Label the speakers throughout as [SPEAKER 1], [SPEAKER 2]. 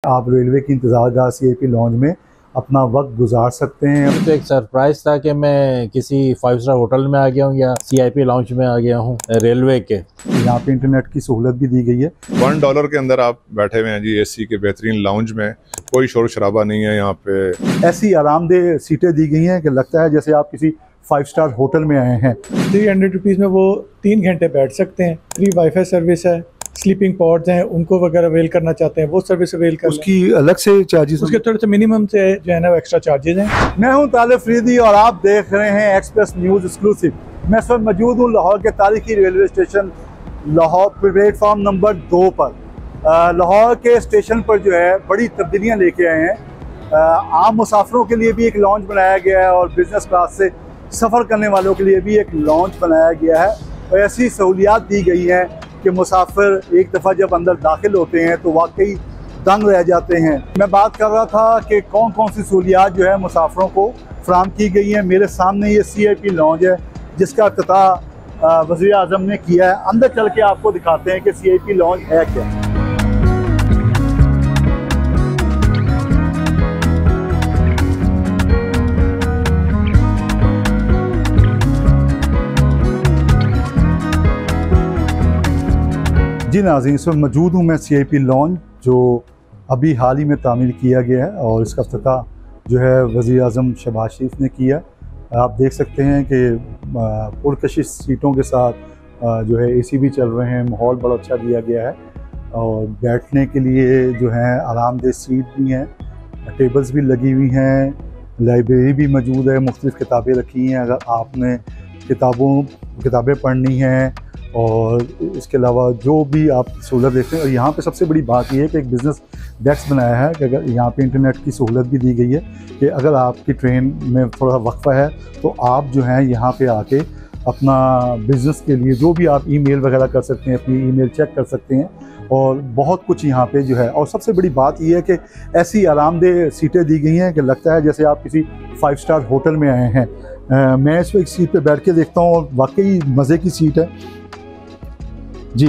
[SPEAKER 1] आप रेलवे की इंतज़ारगाह CIP lounge में अपना वक्त गुजार सकते हैं।
[SPEAKER 2] तो एक सरप्राइज़ था कि मैं किसी 5 स्टार होटल में आ गया हूँ या CIP लॉन्ज में आ गया हूँ रेलवे के।
[SPEAKER 1] यहाँ पे इंटरनेट की सहूलत भी दी गई है।
[SPEAKER 3] $1 के अंदर आप बैठे हुए हैं जी AC के बेहतरीन लाउंज में। कोई शोर शराबा नहीं है यहाँ पे।
[SPEAKER 1] ऐसी आरामदेह सीटें दी गई हैं कि लगता है जैसे आप किसी 5 स्टार होटल में आए हैं।
[SPEAKER 4] 300 रुपीज़ में वो 3 घंटे बैठ सकते हैं। फ्री वाईफाई सर्विस है, स्लीपिंग पॉड्स हैं, उनको वगैरह अवेल करना चाहते हैं वो सर्विस अवेल कर
[SPEAKER 1] उसकी अलग से चार्जेस,
[SPEAKER 4] उसके थोड़े से मिनिमम से जो है ना एक्स्ट्रा चार्जेस हैं।
[SPEAKER 1] मैं हूं तालिब फरीदी और आप देख रहे हैं एक्सप्रेस न्यूज़ एक्सक्लूसिव। मैं इस वक्त मौजूद हूं लाहौर के तारीखी railway station Lahore platform number 2 पर। लाहौर के स्टेशन पर जो है बड़ी तब्दीलियाँ लेके आए हैं। आम मुसाफिरों के लिए भी एक लॉन्च बनाया गया है और बिजनेस क्लास से सफ़र करने वालों के लिए भी एक लॉन्च बनाया गया है और ऐसी सहूलियात दी गई हैं कि मुसाफिर एक दफ़ा जब अंदर दाखिल होते हैं तो वाकई दंग रह जाते हैं। मैं बात कर रहा था कि कौन कौन सी सहूलियात जो है मुसाफिरों को फराहम की गई हैं। मेरे सामने ये CIP लॉन्ज है जिसका इफ्तिताह वज़ीर आज़म ने किया है। अंदर चल के आपको दिखाते हैं कि CIP लॉन्ज है क्या। जी नाज़रीन, इस वक्त मौजूद हूँ मैं CIP लॉन्ज जो अभी हाल ही में तामीर किया गया है और इसका इफ्तिताह जो है वज़ीर आज़म शहबाज शरीफ ने किया। आप देख सकते हैं कि पुरकशिश सीटों के साथ जो है AC भी चल रहे हैं। माहौल बड़ा अच्छा दिया गया है और बैठने के लिए जो है आरामदेह सीट भी हैं, टेबल्स भी लगी हुई हैं, लाइब्रेरी भी मौजूद है, मुख्तलिफ़ किताबें रखी हैं अगर आपने किताबें पढ़नी हैं और इसके अलावा जो भी आप सहूलत देखते हैं। और यहाँ पे सबसे बड़ी बात यह है कि एक बिज़नेस डेस्क बनाया है कि अगर यहाँ पे इंटरनेट की सहूलत भी दी गई है कि अगर आपकी ट्रेन में थोड़ा वक्फा है तो आप जो है यहाँ पे आके अपना बिज़नेस के लिए जो भी आप ईमेल वगैरह कर सकते हैं, अपनी ईमेल चेक कर सकते हैं और बहुत कुछ यहाँ पे जो है। और सबसे बड़ी बात यह है कि ऐसी आरामदेह सीटें दी गई हैं कि लगता है जैसे आप किसी 5 स्टार होटल में आए हैं। मैं इस वक्त सीट पर बैठ के देखता हूँ और वाकई मज़े की सीट है जी,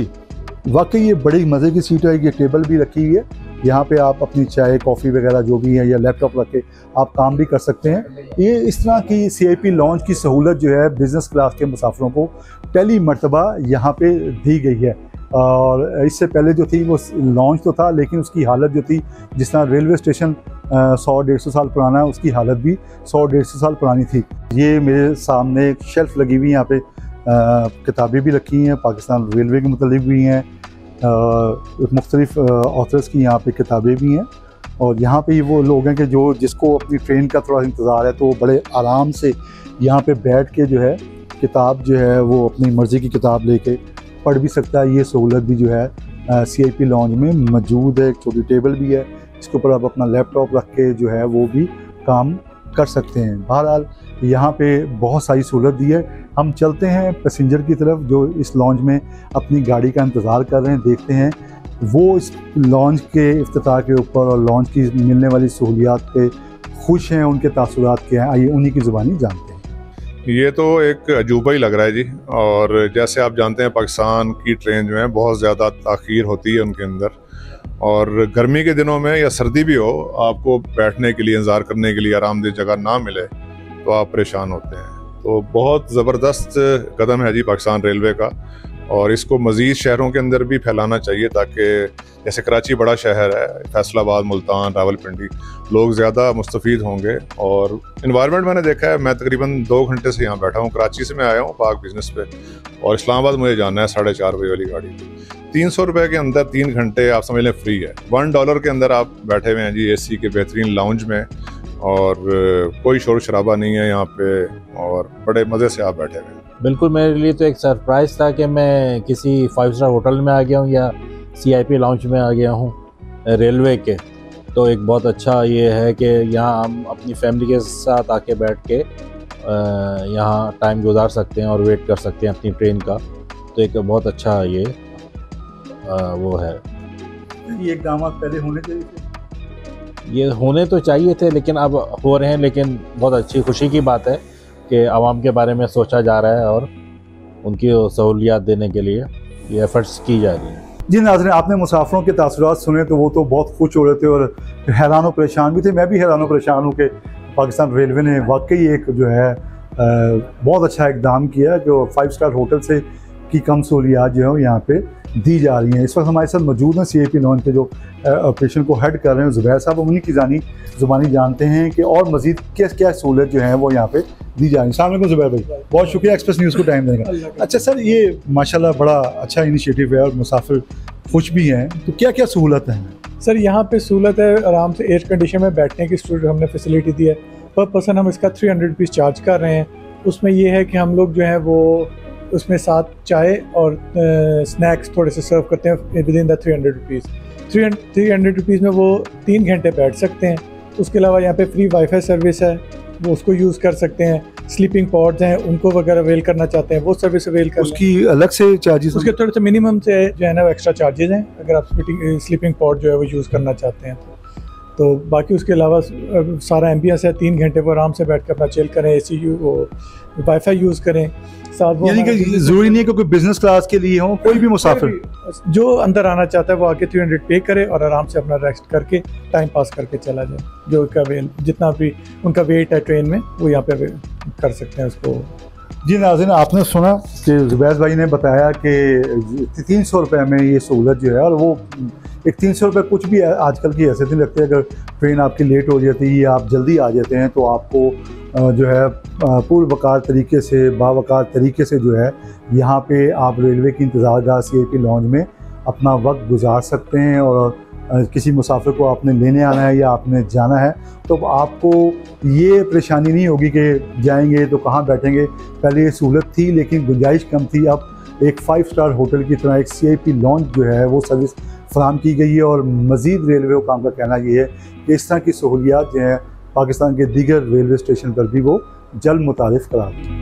[SPEAKER 1] वाकई ये बड़ी मज़े की सीट है। ये टेबल भी रखी हुई है, यहाँ पे आप अपनी चाय कॉफ़ी वगैरह जो भी है या लैपटॉप रख के आप काम भी कर सकते हैं। ये इस तरह की CIP लॉन्च की सहूलत जो है बिज़नेस क्लास के मुसाफिरों को पहली मरतबा यहाँ पे दी गई है। और इससे पहले जो थी वो लॉन्च तो था लेकिन उसकी हालत जो थी, जिस तरह रेलवे स्टेशन 100-150 साल पुराना है, उसकी हालत भी 100-150 साल पुरानी थी। ये मेरे सामने एक शेल्फ़ लगी हुई है, यहाँ पे किताबें भी रखी हैं, पाकिस्तान रेलवे के मुतल्लिक़ भी हैं, मुख्तलिफ़ ऑथर्स की यहाँ पे किताबें भी हैं। और यहाँ पे वो लोग हैं कि जिसको अपनी ट्रेन का थोड़ा इंतज़ार है तो वो बड़े आराम से यहाँ पे बैठ के जो है किताब जो है वो अपनी मर्ज़ी की किताब लेके पढ़ भी सकता है। ये सहूलत भी जो है CIP लॉन्ज में मौजूद है। एक छोटी टेबल भी है, इसके ऊपर आप अपना लैपटॉप रख के जो है वो भी काम कर सकते हैं। बहरहाल यहाँ पे बहुत सारी सहूलत दी है। हम चलते हैं पैसेंजर की तरफ जो इस लॉन्ज में अपनी गाड़ी का इंतज़ार कर रहे हैं, देखते हैं वो इस लॉन्ज के इफ्तिताह के ऊपर और लॉन्ज की मिलने वाली सहूलियात पे खुश हैं, उनके तासुरात क्या हैं। आइए उन्हीं की ज़ुबानी जानते हैं।
[SPEAKER 3] ये तो एक अजूबा ही लग रहा है जी। और जैसे आप जानते हैं पाकिस्तान की ट्रेन जो है बहुत ज़्यादा ताख़ीर होती है उनके अंदर, और गर्मी के दिनों में या सर्दी भी हो, आपको बैठने के लिए इंतज़ार करने के लिए आरामदेह जगह ना मिले तो आप परेशान होते हैं। तो बहुत ज़बरदस्त कदम है जी पाकिस्तान रेलवे का, और इसको मज़ीद शहरों के अंदर भी फैलाना चाहिए ताकि जैसे कराची बड़ा शहर है, फैसलाबाद, मुल्तान, रावलपिंडी, लोग ज़्यादा मुस्तफ़ीद होंगे। और इन्वायरमेंट मैंने देखा है, मैं तकरीबन 2 घंटे से यहाँ बैठा हूँ। कराची से मैं आया हूँ पाक बिज़नेस पे और इस्लामाबाद मुझे जाना है 4:30 बजे वाली गाड़ी पे। 300 रुपये के अंदर 3 घंटे आप समझ लें फ्री है। $1 के अंदर आप बैठे हुए हैं जी AC के बेहतरीन लाउंज में, और कोई शोर शराबा नहीं है यहाँ पे और बड़े मज़े से आप बैठे हुए हैं।
[SPEAKER 2] बिल्कुल, मेरे लिए तो एक सरप्राइज़ था कि मैं किसी 5 स्टार होटल में आ गया हूँ या CIP लॉन्ज में आ गया हूँ रेलवे के। तो एक बहुत अच्छा ये है कि यहाँ हम अपनी फैमिली के साथ आके बैठ के यहाँ टाइम गुजार सकते हैं और वेट कर सकते हैं अपनी ट्रेन का। तो एक बहुत अच्छा ये वो है।
[SPEAKER 1] ये इक़दाम पहले होने चाहिए थे,
[SPEAKER 2] ये होने तो चाहिए थे लेकिन अब हो रहे हैं। लेकिन बहुत अच्छी खुशी की बात है कि आवाम के बारे में सोचा जा रहा है और उनकी सहूलियात देने के लिए ये एफ़र्ट्स की जा रही हैं।
[SPEAKER 1] जी नाज़रीन, आपने मुसाफिरों के तासुरात सुने तो वो तो बहुत खुश हो रहे थे और हैरान व परेशान भी थे। मैं भी हैरान व परेशान हूँ कि पाकिस्तान रेलवे ने वाकई एक जो है बहुत अच्छा इकदाम किया जो 5 स्टार होटल से की कम सहूलियात जो है वो यहाँ पे दी जा रही हैं। इस वक्त हमारे साथ मौजूद हैं CIP लॉन्च के जो ऑपरेशन को हेड कर रहे हैं ज़ुबैर साहब। उन्हीं की ज़ुबानी जानते हैं कि और मज़ीद क्या क्या सहूलत जो है वो यहाँ पे दी जा रही है। अस्सलाम वालेकुम ज़ुबैर भाई, बहुत शुक्रिया एक्सप्रेस न्यूज़ को टाइम देने का। अच्छा सर, ये माशाल्लाह बड़ा अच्छा इनिशिएटिव है और मुसाफिर खुश भी हैं, तो क्या क्या सहूलत हैं?
[SPEAKER 4] सर यहाँ पे सहूलत है, आराम से एयर कंडीशन में बैठने की हमने फैसिलिटी दी है। पर पर्सन हम इसका 300 रुपीज़ चार्ज कर रहे हैं। उसमें ये है कि हम लोग जो है वो उसमें साथ चाय और स्नैक्स थोड़े से सर्व करते हैं with in the 300 rupees. 300 rupees में वो 3 घंटे बैठ सकते हैं। उसके अलावा यहाँ पे फ्री वाईफाई सर्विस है, वो उसको यूज़ कर सकते हैं। स्लीपिंग पॉड्स हैं, उनको वगैरह अवेल करना चाहते हैं वो सर्विस अवेल कर
[SPEAKER 1] उसकी अलग से चार्जेस?
[SPEAKER 4] उसके थोड़े से मिनिमम से जो है ना एक्स्ट्रा चार्जेस हैं अगर आप स्लीपिंग पॉड जो है वो यूज़ करना चाहते हैं तो। बाकी उसके अलावा सारा एम्बियंस है, 3 घंटे वो आराम से बैठ कर अपना चिल करें, AC वो वाईफाई यूज़ करें साथ। वो
[SPEAKER 1] यानी कि ज़रूरी नहीं है कि कोई बिजनेस क्लास के लिए हो, कोई भी मुसाफिर
[SPEAKER 4] जो अंदर आना चाहता है वो आके 300 पे करे और आराम से अपना रेस्ट करके टाइम पास करके चला जाए। जो जितना भी उनका वेट है ट्रेन में वो यहाँ पे कर सकते हैं उसको।
[SPEAKER 1] जी नाज़रीन, आपने सुना कि ज़ुबैर भाई ने बताया कि 300 रुपये में ये सहूलत जो है, और वो एक 300 रुपये कुछ भी आजकल की हैसियत नहीं लगती। अगर ट्रेन आपकी लेट हो जाती है या आप जल्दी आ जाते हैं तो आपको जो है पुरवकार तरीके से बावकार तरीके से जो है यहाँ पे आप रेलवे की इंतज़ारगाह CIP लॉन्ज में अपना वक्त गुजार सकते हैं। और किसी मुसाफिर को आपने लेने आना है या आपने जाना है तो आपको ये परेशानी नहीं होगी कि जाएंगे तो कहाँ बैठेंगे। पहले ये सहूलत थी लेकिन गुंजाइश कम थी, अब एक 5 स्टार होटल की तरह एक CIP लॉन्ज जो है वो सर्विस फराहम की गई है। और मज़ीद रेलवे हुकाम का कहना ये है कि इस तरह की सहूलियात जो हैं पाकिस्तान के दीगर रेलवे स्टेशन पर भी वो जल्द मुतारिफ करा दें।